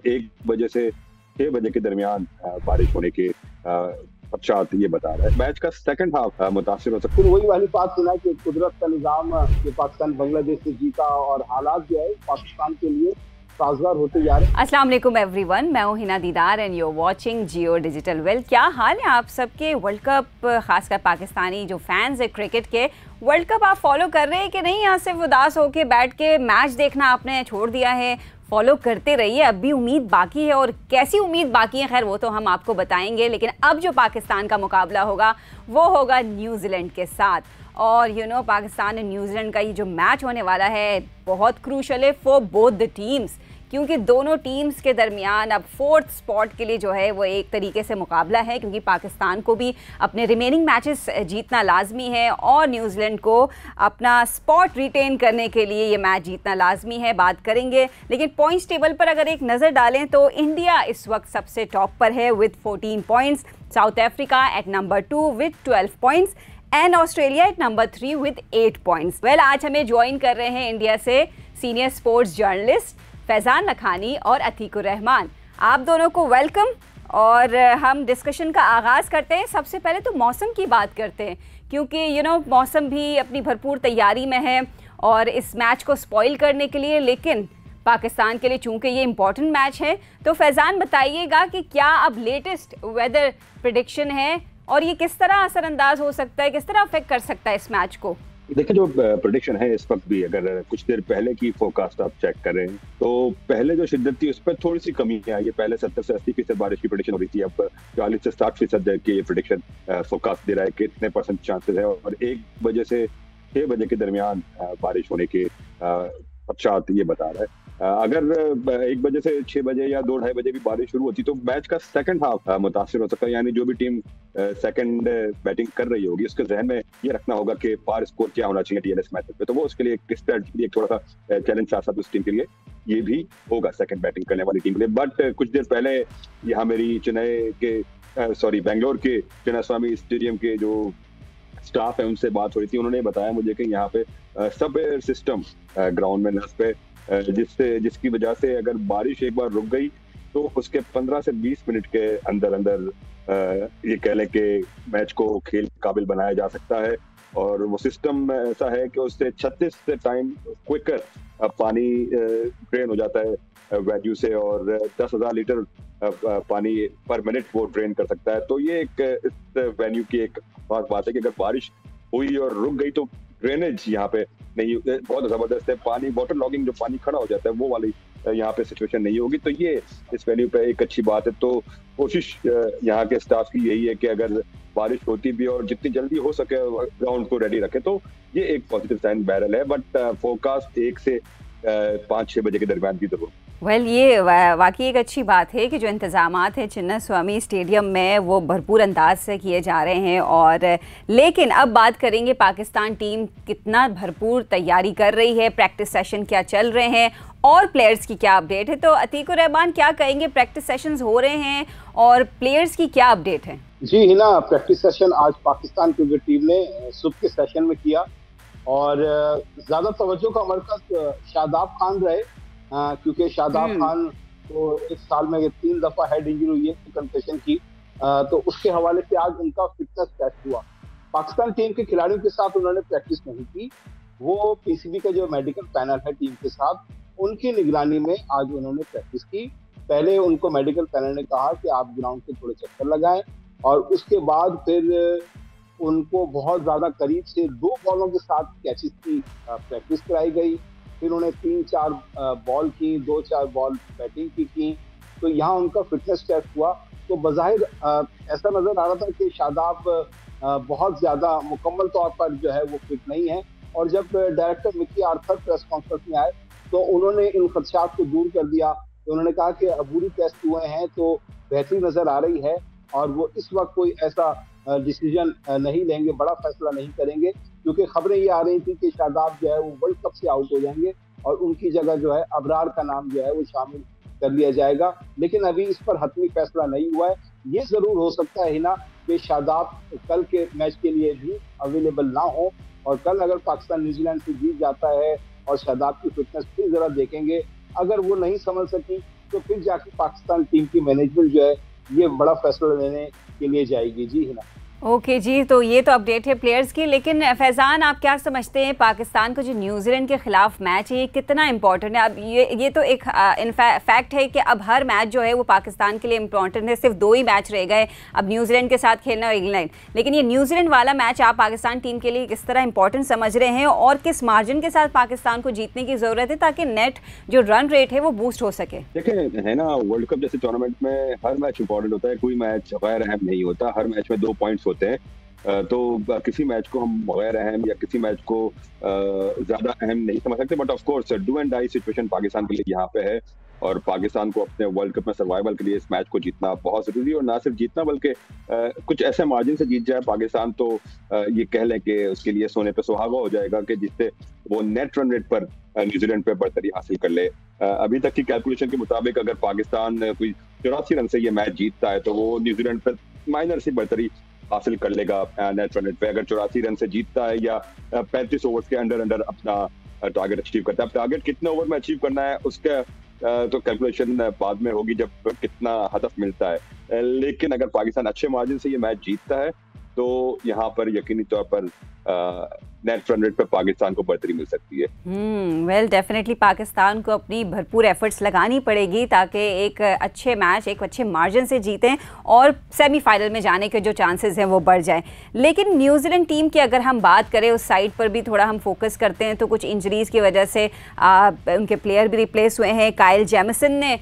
1 बजे से 6 बजे के दरमियान बारिश होने के पश्चात ये बता रहा है। मैच का सेकंड हाफ मुतासिर हो सकता है। वही वाली बात सुना कि कुदरत का निजाम कि पाकिस्तान बांग्लादेश से जीता और हालात जो है पाकिस्तान के लिए साजगार होते जा रहे हैं। अस्सलाम वालेकुम एवरीवन, मैं हूं Hina Didar and you are watching Jio digital. Well, क्या हाल है आप सबके? वर्ल्ड कप, खासकर पाकिस्तानी जो फैंस है क्रिकेट के, वर्ल्ड कप आप फॉलो कर रहे हैं कि नहीं? यहाँ सिर्फ उदास होके बैठ के मैच देखना आपने छोड़ दिया है? फॉलो करते रहिए, अब भी उम्मीद बाकी है। और कैसी उम्मीद बाकी है, खैर वो तो हम आपको बताएंगे। लेकिन अब जो पाकिस्तान का मुकाबला होगा वो होगा न्यूजीलैंड के साथ। और पाकिस्तान और न्यूजीलैंड का ये जो मैच होने वाला है बहुत क्रूशल है फॉर बोथ द टीम्स, क्योंकि दोनों टीम्स के दरमियान अब 4th स्पॉट के लिए जो है वो एक तरीके से मुकाबला है, क्योंकि पाकिस्तान को भी अपने रिमेनिंग मैचेस जीतना लाजमी है और न्यूजीलैंड को अपना स्पॉट रिटेन करने के लिए ये मैच जीतना लाजमी है। बात करेंगे, लेकिन पॉइंट्स टेबल पर अगर एक नज़र डालें तो इंडिया इस वक्त सबसे टॉप पर है with 14 points, South Africa at number 2 with 12 points and Australia at number 3 with 8 points. Well, आज हमें ज्वाइन कर रहे हैं इंडिया से senior sports journalist Faizan Lakhani और अतीकुर रहमान। आप दोनों को वेलकम। और हम डिस्कशन का आगाज़ करते हैं। सबसे पहले तो मौसम की बात करते हैं, क्योंकि मौसम भी अपनी भरपूर तैयारी में है और इस मैच को स्पॉइल करने के लिए, लेकिन पाकिस्तान के लिए चूँकि ये इम्पॉर्टेंट मैच है, तो फैज़ान बताइएगा कि क्या अब लेटेस्ट वेदर प्रेडिक्शन है और ये किस तरह असरअंदाज हो सकता है, किस तरह अफेक्ट कर सकता है इस मैच को? देखिए, जो प्रेडिक्शन है इस वक्त भी, अगर कुछ देर पहले की फोरकास्ट आप चेक करें तो पहले जो शिद्दत थी उस पर थोड़ी सी कमी है। ये पहले 70 से 80% बारिश की प्रेडिक्शन हो रही थी, अब 40 से 60% की ये प्रेडिक्शन फोरकास्ट दे रहा है कि इतने % चांसेस है। और 1 बजे से 6 बजे के दरमियान बारिश होने के पश्चात ये बता रहा है। अगर 1 बजे से 6 बजे या 2-2:30 बजे भी बारिश शुरू होती तो मैच का सेकंड हाफ मुतासिर हो सकता है। यानी जो भी टीम सेकंड बैटिंग कर रही होगी उसके जहन में ये रखना होगा कि पार स्कोर क्या होना चाहिए टीएनएस मैच पे, तो वो उसके लिए एक थोड़ा सा चैलेंज साथ साथ उस टीम के लिए ये भी होगा, सेकंड बैटिंग करने वाली टीम के लिए। बट कुछ देर पहले यहाँ मेरी बेंगलोर के चिन्नास्वामी स्टेडियम के जो स्टाफ है उनसे बात हो रही थी। उन्होंने बताया मुझे कि यहाँ पे सब एयर सिस्टम ग्राउंड में नस्ब है, जिसकी वजह से अगर बारिश एक बार रुक गई तो उसके 15 से 20 मिनट के अंदर अंदर ये कह लें कि मैच को खेल काबिल बनाया जा सकता है। और वो सिस्टम ऐसा है कि उससे 36 टाइम क्विकर पानी ड्रेन हो जाता है वैल्यू से, और 10,000 लीटर पानी पर मिनट वो ड्रेन कर सकता है। तो ये एक इस वेन्यू की एक खास बात है कि अगर बारिश हुई और रुक गई तो ड्रेनेज यहाँ पे नहीं, बहुत जबरदस्त है। पानी वाटर लॉगिंग, जो पानी खड़ा हो जाता है वो वाली यहाँ पे सिचुएशन नहीं होगी, तो ये इस वेन्यू पे एक अच्छी बात है। तो कोशिश यहाँ के स्टाफ की यही है कि अगर बारिश होती भी और जितनी जल्दी हो सके ग्राउंड को रेडी रखे, तो ये एक पॉजिटिव साइन बहरहाल है। बट फोरकास्ट 1 से 5-6 बजे के दरमियान भी जरूर। वेल, ये वाकई एक अच्छी बात है कि जो इंतज़ामात हैं चिन्नास्वामी स्टेडियम में वो भरपूर अंदाज से किए जा रहे हैं। और लेकिन अब बात करेंगे पाकिस्तान टीम कितना भरपूर तैयारी कर रही है, प्रैक्टिस सेशन क्या चल रहे हैं और प्लेयर्स की क्या अपडेट है। तो अतीकुर रहमान, क्या कहेंगे? प्रैक्टिस सेशंस हो रहे हैं और प्लेयर्स की क्या अपडेट है? जी हिना, प्रैक्टिस सेशन आज पाकिस्तान क्रिकेट टीम ने सुबह के सेशन में किया और ज्यादा तवज्जो का मरकज शादाब खान रहे, क्योंकि शादाब खान को इस साल में 3 दफा हेड इंजरी हुई है कंकशन की, तो उसके हवाले से आज उनका फिटनेस टेस्ट हुआ। पाकिस्तान टीम के खिलाड़ियों के साथ उन्होंने प्रैक्टिस नहीं की, वो पीसीबी का जो मेडिकल पैनल है टीम के साथ, उनकी निगरानी में आज उन्होंने प्रैक्टिस की। पहले उनको मेडिकल पैनल ने कहा कि आप ग्राउंड के थोड़े चक्कर लगाएं, और उसके बाद फिर उनको बहुत ज्यादा करीब से 2 बॉलों के साथ कैचेस की प्रैक्टिस कराई गई। फिर उन्हें 3-4 बॉल की, 2-4 बॉल बैटिंग की। तो यहाँ उनका फिटनेस टेस्ट हुआ। तो बज़ाहिर ऐसा नजर आ रहा था कि शादाब बहुत ज्यादा मुकम्मल तौर पर जो है वो फिट नहीं है। और जब director Mickey Arthur press conference में आए तो उन्होंने इन खदशात को दूर कर दिया। तो उन्होंने कहा कि अबूरी टेस्ट हुए हैं तो बेहतरी नजर आ रही है और वो इस वक्त कोई ऐसा डिसीजन नहीं लेंगे, बड़ा फैसला नहीं करेंगे, क्योंकि खबरें ये आ रही थी कि शादाब जो है वो वर्ल्ड कप से आउट हो जाएंगे और उनकी जगह जो है अबरार का नाम जो है वो शामिल कर लिया जाएगा। लेकिन अभी इस पर हतमी फैसला नहीं हुआ है। ये जरूर हो सकता है हिना कि शादाब कल के मैच के लिए भी अवेलेबल ना हो, और कल अगर पाकिस्तान न्यूजीलैंड से जीत जाता है और शादाब की फिटनेस फिर जरा देखेंगे, अगर वो नहीं समझ सकी तो फिर जाके पाकिस्तान टीम की मैनेजमेंट जो है ये बड़ा फैसला लेने के लिए जाएगी। जी हिना। ओके जी, तो ये तो अपडेट है प्लेयर्स की, लेकिन फैज़ान आप क्या समझते हैं पाकिस्तान का जो न्यूजीलैंड के खिलाफ मैच है ये कितना इंपॉर्टेंट है? अब ये तो एक फैक्ट है कि अब हर मैच जो है वो पाकिस्तान के लिए इंपॉर्टेंट है। सिर्फ 2 ही मैच रह गए, अब न्यूजीलैंड के साथ खेलना और इंग्लैंड, लेकिन ये न्यूजीलैंड वाला मैच आप पाकिस्तान टीम के लिए किस तरह इंपॉर्टेंट समझ रहे हैं और किस मार्जिन के साथ पाकिस्तान को जीतने की ज़रूरत है ताकि नेट जो रन रेट है वो बूस्ट हो सके? देखिए है ना, वर्ल्ड कप जैसे टूर्नामेंट में हर मैच इंपॉर्टेंट होता है, कोई मैच गैर अहम नहीं होता, हर मैच में 2 पॉइंट्स होते हैं। तो किसी मैच को हम गैर अहम या किसी मैच को ज्यादा अहम नहीं समझ सकते, but of course do and die situation Pakistan के लिए यहाँ पे है और पाकिस्तान को अपने वर्ल्ड कप में सर्वाइवल के लिए इस मैच को जीतना बहुत जरूरी है। और ना सिर्फ जीतना बल्कि कुछ ऐसे मार्जिन से जीत जाए पाकिस्तान तो ये कह लें कि उसके लिए सोने पे सुहागा हो जाएगा कि जिससे वो नेट रन रेट पर न्यूजीलैंड पे बढ़तरी हासिल कर ले। अभी तक की कैलकुलेशन के मुताबिक अगर पाकिस्तान कोई 84 रन से ये मैच जीतता है तो वो न्यूजीलैंड पर माइनर सी बढ़तरी हासिल कर लेगा नेट रन रेट पे। अगर 84 रन से जीतता है या 35 ओवर्स के अंडर अपना टारगेट अचीव करता है। टारगेट कितने ओवर में अचीव करना है उसका तो कैलकुलेशन बाद में होगी जब कितना हदफ मिलता है, लेकिन अगर पाकिस्तान अच्छे मार्जिन से ये मैच जीतता है तो यहाँ पर यकीनी तौर पर नेट रन रेट पे पाकिस्तान को बढ़तरी मिल सकती है। वेल डेफिनेटली पाकिस्तान को अपनी भरपूर एफर्ट्स लगानी पड़ेगी ताकि एक अच्छे मैच एक अच्छे मार्जिन से जीतें और सेमीफाइनल में जाने के जो चांसेस हैं वो बढ़ जाएं। लेकिन न्यूजीलैंड टीम की अगर हम बात करें उस साइड पर भी थोड़ा हम फोकस करते हैं तो कुछ इंजरीज़ की वजह से उनके प्लेयर भी रिप्लेस हुए हैं। काइल जेमिसन ने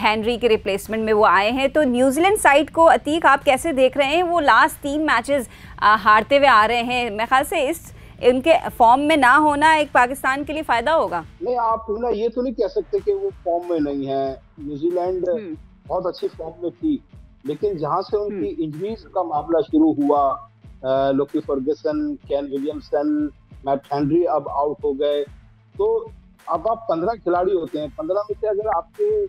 हेनरी के रिप्लेसमेंट में वो आए हैं, तो न्यूजीलैंड साइड को अतीक आप कैसे देख रहे हैं? वो लास्ट 3 मैचेस हारते हुए आ रहे हैं, मेरे ख्याल से इनके फॉर्म में ना होना एक पाकिस्तान के लिए फायदा होगा। नहीं, आप ना ये तो नहीं कह सकते कि वो फॉर्म में नहीं है। न्यूजीलैंड बहुत अच्छी फॉर्म में थी, लेकिन जहां से उनकी इंजरीज का मामला शुरू हुआ, Lockie Ferguson, Kane Williamson, Matt Henry अब आउट हो गए, तो अब आप 15 खिलाड़ी होते हैं, 15 में से अगर आपके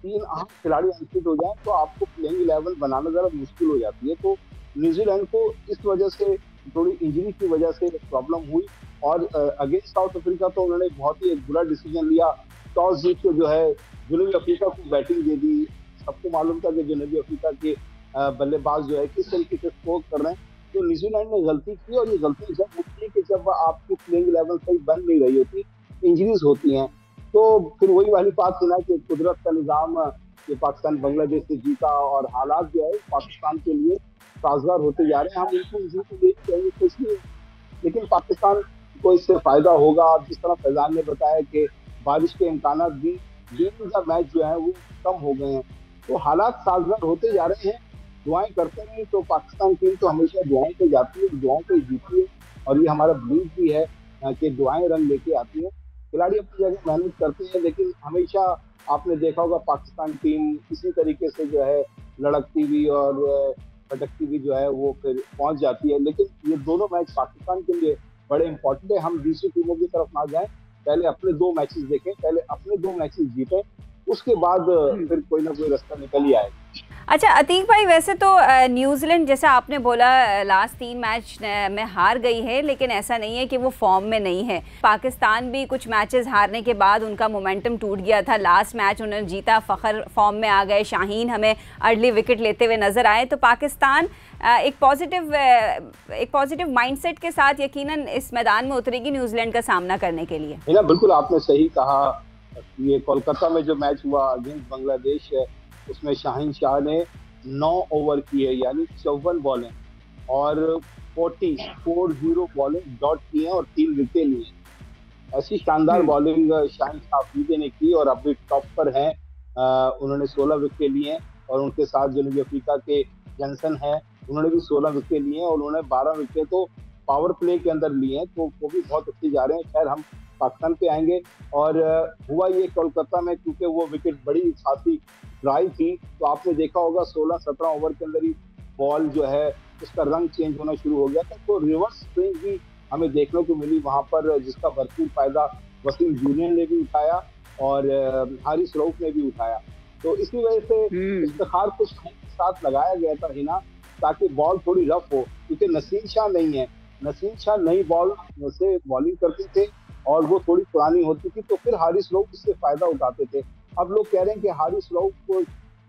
3 अहम खिलाड़ी अनफिट हो जाए तो आपको प्लेइंग 11 बनाना जरा मुश्किल हो जाती है। तो न्यूजीलैंड को इस वजह से थोड़ी इंजरी की वजह से प्रॉब्लम हुई और अगेंस्ट साउथ अफ्रीका तो उन्होंने बहुत ही एक बुरा डिसीजन लिया। टॉस जीत के जो है जनूबी अफ्रीका को बैटिंग दे दी। सबको मालूम था कि जनूबी अफ्रीका के बल्लेबाज जो है किस तरीके से स्कोर कर रहे हैं, तो न्यूजीलैंड ने गलती की और ये गलती जब होती है कि जब आपकी प्लेइंग 11 सही बन नहीं रही होती, इंजरीज होती हैं, तो फिर वही वाली बात थी ना कि कुदरत का निज़ाम कि पाकिस्तान बांग्लादेश से जीता और हालात जो है पाकिस्तान के लिए साजगार होते जा रहे हैं। हम इनको इसी को देख चाहिए कुछ नहीं, लेकिन पाकिस्तान को इससे फायदा होगा। जिस तरह फैजान ने बताया कि बारिश के इम्कान भी गेम का मैच जो है वो कम हो गए हैं, तो हालात साजगार होते जा रहे हैं। दुआएं करते हैं तो पाकिस्तान टीम तो हमेशा दुआओं पे जाती है, दुआओं पे जीती है और ये हमारा बिलीव भी है कि दुआएं रंग लेके आती है। खिलाड़ी अपनी जगह मेहनत करते हैं, लेकिन हमेशा आपने देखा होगा पाकिस्तान टीम इसी तरीके से जो है लड़कती हुई और भटकती भी जो है वो फिर पहुंच जाती है। लेकिन ये दोनों मैच पाकिस्तान के लिए बड़े इंपॉर्टेंट है। हम दूसरी टीमों की तरफ ना जाएं, पहले अपने 2 मैचेस देखें, पहले अपने 2 मैचेस जीतें, उसके बाद फिर कोई ना कोई रास्ता निकल ही आएगा। अच्छा अतीक भाई, वैसे तो न्यूजीलैंड जैसा आपने बोला लास्ट 3 मैच में हार गई है, लेकिन ऐसा नहीं है कि वो फॉर्म में नहीं है। पाकिस्तान भी कुछ मैचेस हारने के बाद उनका मोमेंटम टूट गया था। लास्ट मैच उन्होंने जीता, फ़खर फॉर्म में आ गए, शाहीन हमें अर्ली विकेट लेते हुए नज़र आए। तो पाकिस्तान एक पॉजिटिव माइंडसेट के साथ यकीनन इस मैदान में उतरेगी न्यूजीलैंड का सामना करने के लिए। बिल्कुल आपने सही कहा। ये कोलकाता में जो मैच हुआ अगेंस्ट बांग्लादेश, उसमें शाहीन शाह ने 9 ओवर किए, यानी 54 बॉलें और 40 बॉलिंग डॉट की हैं और 3 विकेट लिए। ऐसी शानदार बॉलिंग शाहीन शाह ने की और अभी टॉप पर हैं। उन्होंने 16 विकेट लिए और उनके साथ जनूबी अफ्रीका के जॉनसन हैं, उन्होंने भी 16 विकेट लिए और उन्होंने 12 विकेट तो पावर प्ले के अंदर लिए हैं, तो वो भी बहुत अच्छे जा रहे हैं। खैर हम पाकिस्तान पे आएंगे। और हुआ ये कोलकाता में, क्योंकि वो विकेट बड़ी खासी ड्राई थी, तो आपने देखा होगा 16-17 ओवर के अंदर ही बॉल जो है उसका रंग चेंज होना शुरू हो गया था। तो रिवर्स स्विंग भी हमें देखने को मिली वहां पर, जिसका भरपूर फायदा वसीम जूनियर ने भी उठाया और हारिस रऊफ ने भी उठाया। तो इसी वजह से इफ्तिखार को के साथ लगाया गया था हिना, ताकि बॉल थोड़ी रफ हो, क्योंकि नसीम शाह नहीं है। नसीम शाह नई बॉल से बॉलिंग करते थे और वो थोड़ी पुरानी होती थी, तो फिर हारिस रऊफ इससे फायदा उठाते थे। अब लोग कह रहे हैं कि हारिस रऊफ को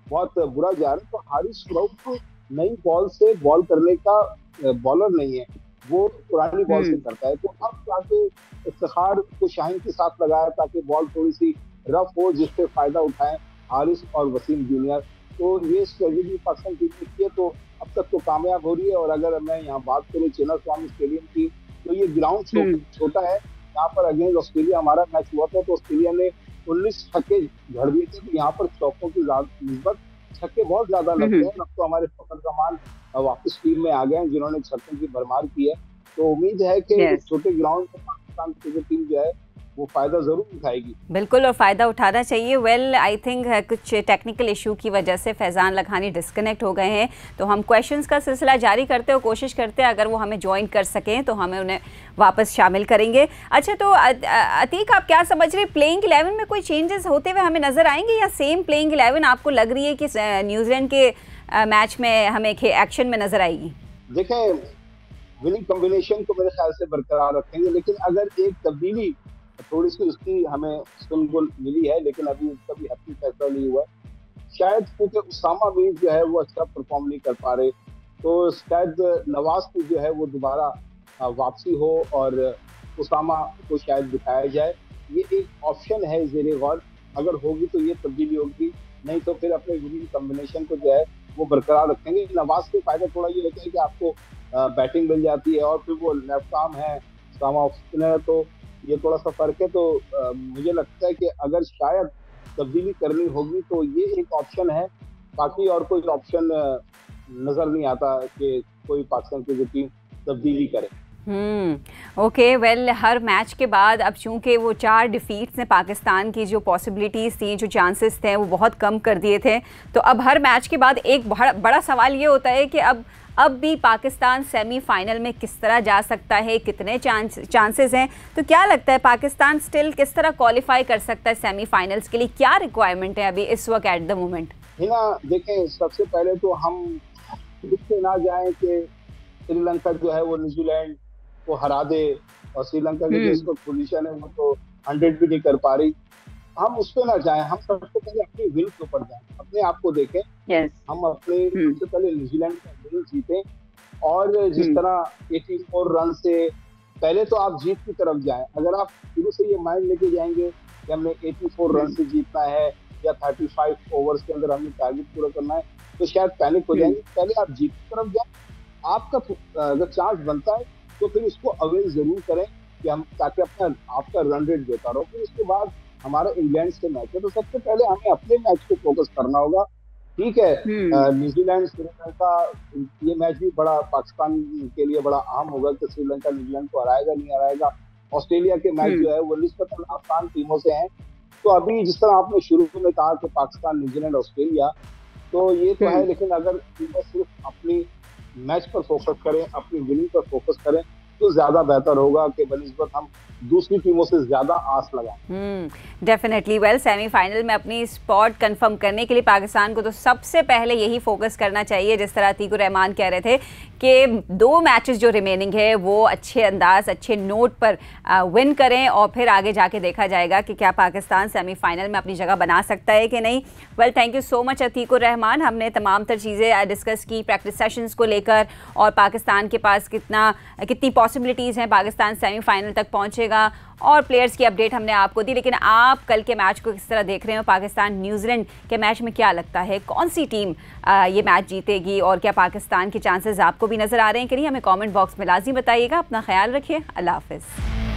बहुत बुरा जा रहा है, तो हारिस रऊफ नई बॉल से बॉल करने का बॉलर नहीं है, वो पुरानी बॉल से करता है। तो अब जाके इफ्तिखार को शाहीन के साथ लगाया ताकि बॉल थोड़ी सी रफ हो, जिससे फायदा उठाएं हारिस और वसीम जूनियर। तो ये स्ट्रेटेजी पाकिस्तान टीम ने की है, तो अब तक तो कामयाब हो रही है। और अगर मैं यहाँ बात करूँ चिन्नास्वामी स्टेडियम की, तो ये ग्राउंड छोटा है। यहाँ पर अगेंस्ट ऑस्ट्रेलिया हमारा मैच हुआ था, तो ऑस्ट्रेलिया ने 19 छक्के झड़ दिए थे। तो यहाँ पर चौकों की निस्बत छक्के बहुत ज्यादा लगते हैं। अब तो हमारे फखर जमान वापस टीम में आ गए हैं, जिन्होंने छक्कों की भरमार की है। तो उम्मीद है कि छोटे ग्राउंड पर पाकिस्तान क्रिकेट टीम जो है वो फायदा जरूर उठाएगी। बिल्कुल, और फायदा उठाना चाहिए। वेल आई थिंक कुछ टेक्निकल इशू की वजह से फैजान लखानी डिस्कनेक्ट हो गए हैं, तो हम क्वेश्चंस का सिलसिला जारी करते हैं, कोशिश करते हैं अगर वो हमें ज्वाइन कर सकें तो हमें उन्हें वापस शामिल करेंगे। अच्छा, तो अतीक आप क्या समझ रहे हैं, प्लेइंग 11 में कोई चेंजेस होते हुए हमें नजर आएंगे या सेम प्लेइंग 11 आपको लग रही है कि न्यूजीलैंड के मैच में हमें एक्शन में नजर आएगी? देखें, विनिंग कॉम्बिनेशन को मेरे ख्याल से बरकरार रखेंगे, लेकिन अगर एक तब्दीली थोड़ी सी उसकी हमें सुन मिली है, लेकिन अभी उसका भी हत्ती फैसला नहीं हुआ है। शायद क्योंकि उसामा मीर जो है वो अच्छा परफॉर्म नहीं कर पा रहे, तो शायद नवाज की जो है वो दोबारा वापसी हो और उसामा को शायद दिखाया जाए। ये एक ऑप्शन है ज़ेरे गौर, अगर होगी तो ये तब्दीली होगी, नहीं तो फिर अपने विनिंग कॉम्बिनेशन को जो है वो बरकरार रखेंगे। नवाज के फायदा थोड़ा ये होता है कि आपको बैटिंग मिल जाती है और फिर वो लेफ्ट आर्म है, उसामा ऑफ स्पिनर, तो ये थोड़ा सा फर्क है। तो मुझे लगता है कि अगर शायद तब्दीली करनी होगी तो ये एक ऑप्शन है, बाकी और कोई ऑप्शन नजर नहीं आता कि कोई पाकिस्तान की टीम तब्दीली करे। ओके, वेल हर मैच के बाद अब चूंकि वो 4 डिफीट्स ने पाकिस्तान की जो पॉसिबिलिटीज़ थी, जो चांसेस थे वो बहुत कम कर दिए थे। तो अब हर मैच के बाद एक बड़ा सवाल ये होता है कि अब भी पाकिस्तान सेमीफाइनल में किस तरह जा सकता है, कितने चांसेस हैं। तो क्या लगता है पाकिस्तान स्टिल किस तरह क्वालिफाई कर सकता है सेमीफाइनल्स के लिए? क्या रिक्वायरमेंट है अभी इस वक्त एट द मोमेंट? हिना, देखें, सबसे पहले तो हम इससे ना जाएं कि श्रीलंका जो है वो न्यूजीलैंड को हरा दे, और श्रीलंका की जो इसको पोजीशन है वो तो 100 भी नहीं कर पा रही। हम उस पर ना जाएं, हम सबसे पहले अपनी विन के ऊपर जाएं, अपने आप को देखें। हम अपने सबसे पहले न्यूजीलैंड का विन जीतें, और जिस तरह 84 रन से पहले तो आप जीत की तरफ जाएं। अगर आप शुरू से ये माइंड लेके जाएंगे कि हमने 84 रन से जीतना है या 35 ओवर्स के अंदर हमें टारगेट पूरा करना है, तो शायद पैनिक हो जाएंगे। पहले आप जीत की तरफ जाएं, आपका अगर चांस बनता है तो फिर इसको अवेल जरूर करें कि हम, ताकि अपना आपका रन रेट देता रहो। फिर उसके बाद हमारा इंग्लैंड से मैच है, तो सबसे पहले हमें अपने मैच को फोकस करना होगा। ठीक है, न्यूजीलैंड श्रीलंका, ये मैच भी बड़ा पाकिस्तान के लिए बड़ा अहम होगा कि श्रीलंका न्यूजीलैंड को हराएगा नहीं हराएगा। ऑस्ट्रेलिया के मैच जो है वो निस्बतन आसान टीमों से हैं। तो अभी जिस तरह आपने शुरू में कहा कि पाकिस्तान, न्यूजीलैंड, ऑस्ट्रेलिया, तो ये तो है, लेकिन अगर टीमें सिर्फ अपनी मैच पर फोकस करें, अपनी विनिंग पर फोकस करें, तो ज्यादा बेहतर होगा कि बनिस्बत हम दूसरी टीमों से ज्यादा आस लगाएं। डेफिनेटली। वेल, सेमीफाइनल में अपनी स्पॉट कंफर्म करने के लिए पाकिस्तान को तो सबसे पहले यही फोकस करना चाहिए, जिस तरह अतीकुर रहमान कह रहे थे कि 2 मैचेस जो रिमेनिंग है वो अच्छे अंदाज, अच्छे नोट पर विन करें, और फिर आगे जाके देखा जाएगा कि क्या पाकिस्तान सेमीफाइनल में अपनी जगह बना सकता है कि नहीं। Well, thank you so much Atiqur Rahman. हमने तमाम तर चीज़ें डिस्कस की, प्रैक्टिस सेशंस को लेकर, और पाकिस्तान के पास कितनी पॉसिबिलिटीज़ हैं, पाकिस्तान सेमीफाइनल तक पहुँचेगा, और प्लेयर्स की अपडेट हमने आपको दी। लेकिन आप कल के मैच को किस तरह देख रहे हो? पाकिस्तान न्यूजीलैंड के मैच में क्या लगता है, कौन सी टीम ये मैच जीतेगी, और क्या पाकिस्तान के चांसेस आपको भी नजर आ रहे हैं कि नहीं? हमें कमेंट बॉक्स में लाजमी बताइएगा। अपना ख्याल रखिए। अल्लाह हाफिज़।